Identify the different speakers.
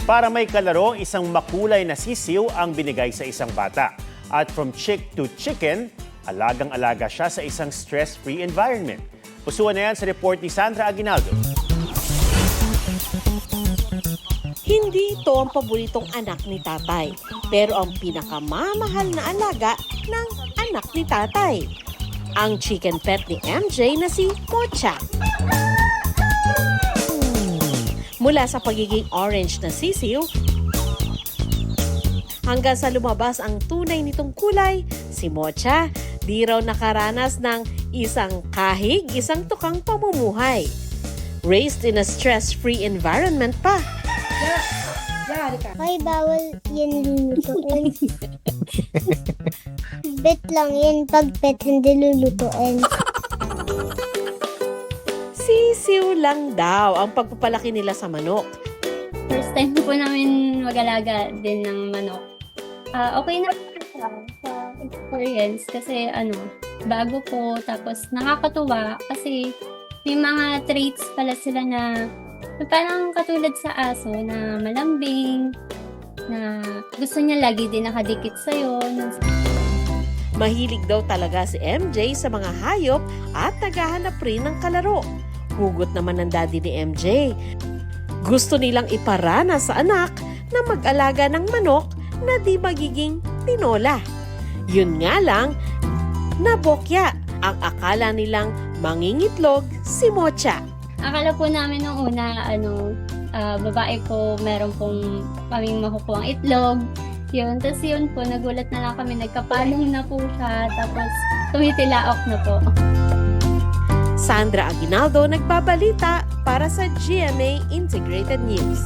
Speaker 1: Para may kalaro, isang makulay na sisiw ang binigay sa isang bata. At from chick to chicken, alagang-alaga siya sa isang stress-free environment. Pusuan na yan sa report ni Sandra Aguinaldo.
Speaker 2: Hindi ito ang paboritong anak ni tatay, pero ang pinakamamahal na alaga ng anak ni tatay. Ang chicken pet ni MJ na si Mocha. Mula sa pagiging orange na sisiw, hanggang sa lumabas ang tunay nitong kulay, si Mocha di raw nakaranas ng isang kahig, isang tukang pamumuhay. Raised in a stress-free environment pa.
Speaker 3: Ay, bawal yan lulutuin. Bet lang yan pag pet hindi lulutuin.
Speaker 2: Sisiw lang daw ang pagpapalaki nila sa manok.
Speaker 4: First time po namin mag-alaga din ng manok. Okay na siya sa experience kasi bago po, tapos nakakatuwa kasi may mga traits pala sila na parang katulad sa aso na malambing, na gusto niya lagi din nakadikit sa'yo.
Speaker 2: Mahilig daw talaga si MJ sa mga hayop at naghahanap rin ng kalaro. Hugot naman ng daddy ni MJ. Gusto nilang iparana sa anak na mag-alaga ng manok na di magiging tinola. Yun nga lang, nabokya ang akala nilang mangingitlog si Mocha.
Speaker 4: Akala po namin nung una, babae po, meron pong kaming makukuhang itlog. Yun, tapos yun po, nagulat na lang kami, nagkapalong na po siya, tapos tumitilaok na po.
Speaker 2: Sandra Aguinaldo nagbabalita para sa GMA Integrated News.